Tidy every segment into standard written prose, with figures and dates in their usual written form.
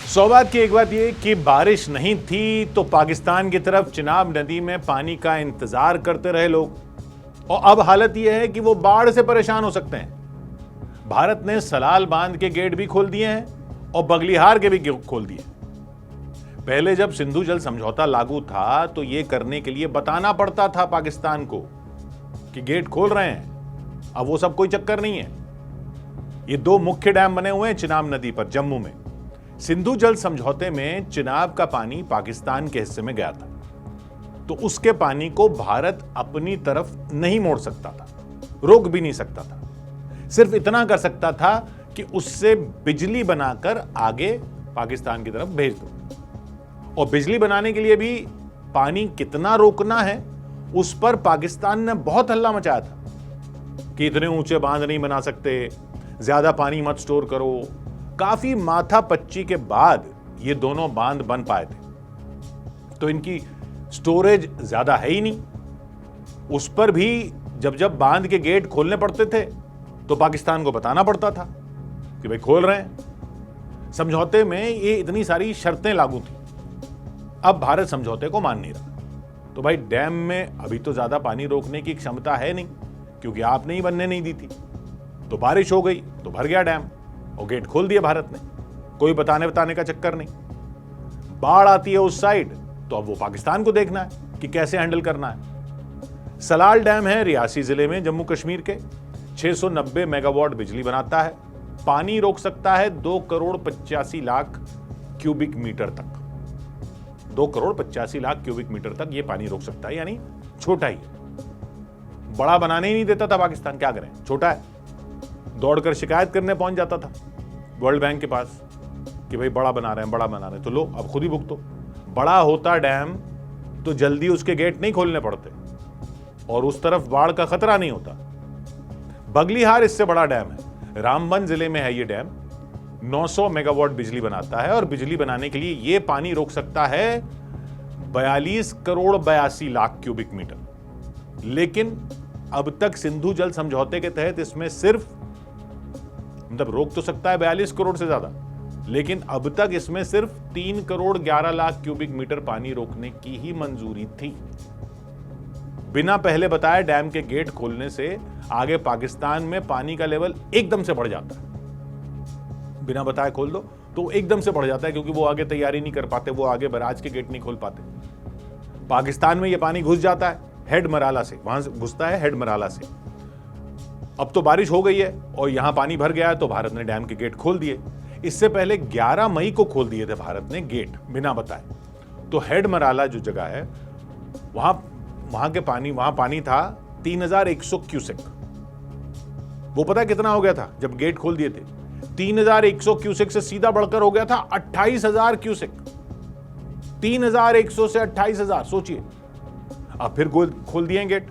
सौभाग्य की एक बात यह कि बारिश नहीं थी तो पाकिस्तान की तरफ चिनाब नदी में पानी का इंतजार करते रहे लोग। और अब हालत यह है कि वो बाढ़ से परेशान हो सकते हैं। भारत ने सलाल बांध के गेट भी खोल दिए हैं और बगलिहार के भी खोल दिए। पहले जब सिंधु जल समझौता लागू था तो यह करने के लिए बताना पड़ता था पाकिस्तान को कि गेट खोल रहे हैं। अब वो सब कोई चक्कर नहीं है। ये दो मुख्य डैम बने हुए हैं चिनाब नदी पर जम्मू में। सिंधु जल समझौते में चिनाब का पानी पाकिस्तान के हिस्से में गया था तो उसके पानी को भारत अपनी तरफ नहीं मोड़ सकता था, रोक भी नहीं सकता था। सिर्फ इतना कर सकता था कि उससे बिजली बनाकर आगे पाकिस्तान की तरफ भेज दो। और बिजली बनाने के लिए भी पानी कितना रोकना है उस पर पाकिस्तान ने बहुत हल्ला मचाया था कि इतने ऊंचे बांध नहीं बना सकते, ज्यादा पानी मत स्टोर करो। काफी माथापच्ची के बाद ये दोनों बांध बन पाए थे। तो इनकी स्टोरेज ज्यादा है ही नहीं। उस पर भी जब बांध के गेट खोलने पड़ते थे तो पाकिस्तान को बताना पड़ता था कि भाई खोल रहे हैं। समझौते में ये इतनी सारी शर्तें लागू थी। अब भारत समझौते को मान नहीं रहा। तो भाई डैम में अभी तो ज्यादा पानी रोकने की क्षमता है नहीं क्योंकि आपने ही बनने नहीं दी थी। तो बारिश हो गई तो भर गया डैम और गेट खोल दिया भारत ने। कोई बताने का चक्कर नहीं। बाढ़ आती है उस साइड तो अब वो पाकिस्तान को देखना है कि कैसे हैंडल करना है। सलाल डैम है रियासी जिले में जम्मू कश्मीर के। 690 मेगावाट बिजली बनाता है। पानी रोक सकता है 2,85,00,000 क्यूबिक मीटर तक। 2,85,00,000 क्यूबिक मीटर तक ये पानी रोक सकता है, यानी छोटा ही। बड़ा बनाने ही नहीं देता था पाकिस्तान। क्या करें, छोटा है। दौड़कर शिकायत करने पहुंच जाता था वर्ल्ड बैंक के पास कि भाई बड़ा बना रहे हैं। तो लो अब खुद ही भुगतो। बड़ा होता डैम तो जल्दी उसके गेट नहीं खोलने पड़ते और उस तरफ बाढ़ का खतरा नहीं होता। बगलिहार इससे बड़ा डैम है। रामबन जिले में है ये डैम। 900 मेगावाट बिजली बनाता है और बिजली बनाने के लिए ये पानी रोक सकता है 42,82,00,000 क्यूबिक मीटर। लेकिन अब तक सिंधु जल समझौते के तहत इसमें सिर्फ मतलब रोक तो सकता है 42 करोड़ से ज्यादा, लेकिन अब तक इसमें सिर्फ 3,11,00,000 क्यूबिक मीटर पानी रोकने की ही मंजूरी थी। बिना पहले बताए डैम के गेट खोलने से आगे पाकिस्तान में पानी का लेवल एकदम से बढ़ जाता है। बिना बताए खोल दो तो एकदम से बढ़ जाता है क्योंकि वो आगे तैयारी नहीं कर पाते, वो आगे बराज के गेट नहीं खोल पाते। पाकिस्तान में ये पानी घुस जाता है हेड मराला से, वहां से घुसता है हेड मराला से। अब तो बारिश हो गई है और यहां पानी भर गया है तो भारत ने डैम के गेट खोल दिए। इससे पहले 11 मई को खोल दिए थे भारत ने गेट बिना बताए। तो हेड मराला जो जगह है वहां पानी था 3,100 क्यूसेक। वो पता है कितना हो गया था जब गेट खोल दिए थे? 3,100 क्यूसेक से सीधा बढ़कर हो गया था 28,000 क्यूसेक। 3,100 से 28,000, सोचिए। अब फिर खोल दिए गेट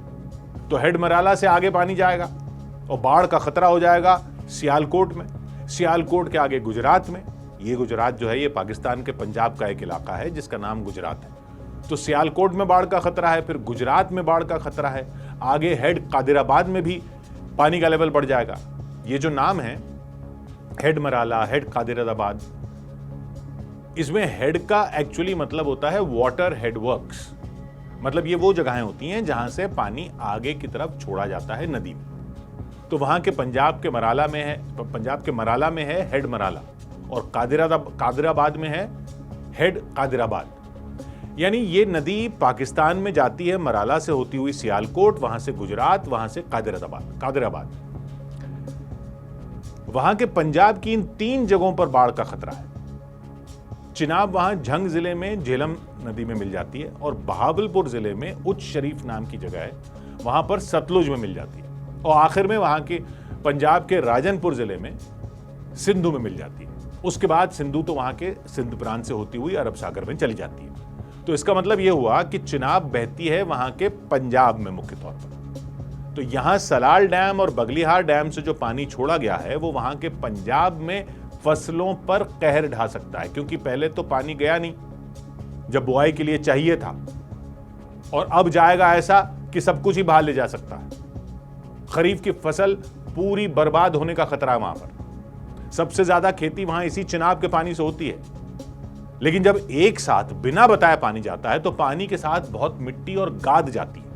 तो हेड मराला से आगे पानी जाएगा और बाढ़ का खतरा हो जाएगा सियालकोट में। सियालकोट के आगे गुजरात में। ये गुजरात जो है ये पाकिस्तान के पंजाब का एक इलाका है जिसका नाम गुजरात है। तो सियालकोट में बाढ़ का खतरा है, फिर गुजरात में बाढ़ का खतरा है। आगे हेड कादिराबाद में भी पानी का लेवल बढ़ जाएगा। ये जो नाम है हेड मराला, हेड कादिराबाद, इसमें हेड का एक्चुअली मतलब होता है वाटर हेडवर्क्स। मतलब ये वो जगहें होती हैं जहां से पानी आगे की तरफ छोड़ा जाता है नदी में। तो वहां के पंजाब के मराला में है हेड मराला और कादिराबाद में है हेड कादिराबाद। यानी ये नदी पाकिस्तान में जाती है मराला से होती हुई सियालकोट, वहां से गुजरात, वहां से कादिराबाद। वहां के पंजाब की इन 3 जगहों पर बाढ़ का खतरा है। चिनाब वहां झंग जिले में झेलम नदी में मिल जाती है और बहावलपुर जिले में उच्च शरीफ नाम की जगह है, वहां पर सतलुज में मिल जाती है। और आखिर में वहां के पंजाब के राजनपुर जिले में सिंधु में मिल जाती है। उसके बाद सिंधु तो वहां के सिंध प्रांत से होती हुई अरब सागर में चली जाती है। तो इसका मतलब यह हुआ कि चिनाब बहती है वहां के पंजाब में मुख्य तौर पर। तो यहां सलाल डैम और बगलिहार डैम से जो पानी छोड़ा गया है वो वहां के पंजाब में फसलों पर कहर ढा सकता है क्योंकि पहले तो पानी गया नहीं जब बुआई के लिए चाहिए था, और अब जाएगा ऐसा कि सब कुछ ही बहा ले जा सकता है। खरीफ की फसल पूरी बर्बाद होने का खतरा है वहां पर। सबसे ज्यादा खेती वहां इसी चिनाब के पानी से होती है। लेकिन जब एक साथ बिना बताए पानी जाता है तो पानी के साथ बहुत मिट्टी और गाद जाती है।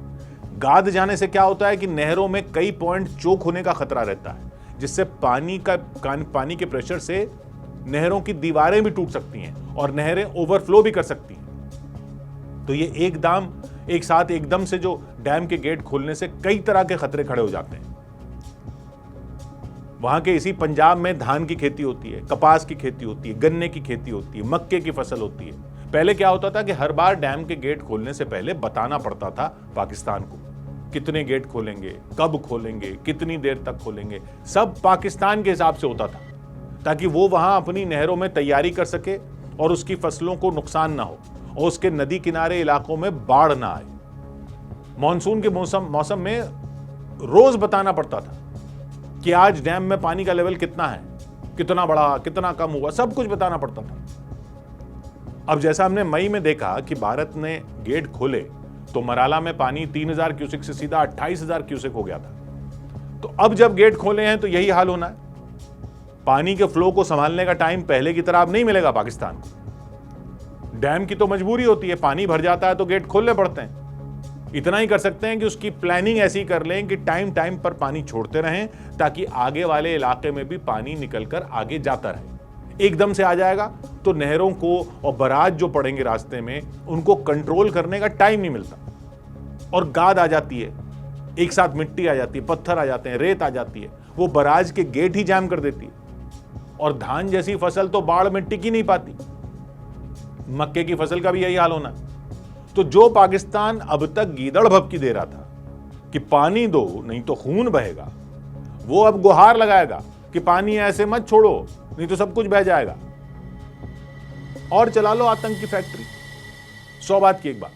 गाद जाने से क्या होता है कि नहरों में कई पॉइंट चोक होने का खतरा रहता है, जिससे पानी के प्रेशर से नहरों की दीवारें भी टूट सकती हैं और नहरें ओवरफ्लो भी कर सकती हैं। तो ये एक साथ एकदम से जो डैम के गेट खोलने से कई तरह के खतरे खड़े हो जाते हैं। वहां के इसी पंजाब में धान की खेती होती है, कपास की खेती होती है, गन्ने की खेती होती है, मक्के की फसल होती है। पहले क्या होता था कि हर बार डैम के गेट खोलने से पहले बताना पड़ता था पाकिस्तान को, कितने गेट खोलेंगे, कब खोलेंगे, कितनी देर तक खोलेंगे, सब पाकिस्तान के हिसाब से होता था, ताकि वो वहां अपनी नहरों में तैयारी कर सके और उसकी फसलों को नुकसान ना हो और उसके नदी किनारे इलाकों में बाढ़ ना आए। मॉनसून के मौसम में रोज बताना पड़ता था कि आज डैम में पानी का लेवल कितना है, कितना बढ़ा, कितना कम हुआ, सब कुछ बताना पड़ता था। अब जैसा हमने मई में देखा कि भारत ने गेट खोले तो मराला में पानी 3000 क्यूसेक से सीधा 28000 क्यूसेक हो गया था। तो अब जब गेट खोले हैं तो यही हाल होना है। पानी के फ्लो को संभालने का टाइम पहले की तरह अब नहीं मिलेगा पाकिस्तान को। डैम की तो मजबूरी होती है, पानी भर जाता है तो गेट खोलने पड़ते हैं। इतना ही कर सकते हैं कि उसकी प्लानिंग ऐसी कर लें कि टाइम टाइम पर पानी छोड़ते रहें, ताकि आगे वाले इलाके में भी पानी निकलकर आगे जाता रहे। एकदम से आ जाएगा तो नहरों को और बराज जो पड़ेंगे रास्ते में, उनको कंट्रोल करने का टाइम नहीं मिलता और गाद आ जाती है, एक साथ मिट्टी आ जाती है, पत्थर आ जाते हैं, रेत आ जाती है, वो बराज के गेट ही जाम कर देती है। और धान जैसी फसल तो बाढ़ में टिक ही नहीं पाती। मक्के की फसल का भी यही हाल होना। तो जो पाकिस्तान अब तक गीदड़ भभकी दे रहा था कि पानी दो नहीं तो खून बहेगा, वो अब गुहार लगाएगा कि पानी ऐसे मत छोड़ो नहीं तो सब कुछ बह जाएगा। और चला लो आतंक की फैक्ट्री। 100 बात की एक बात,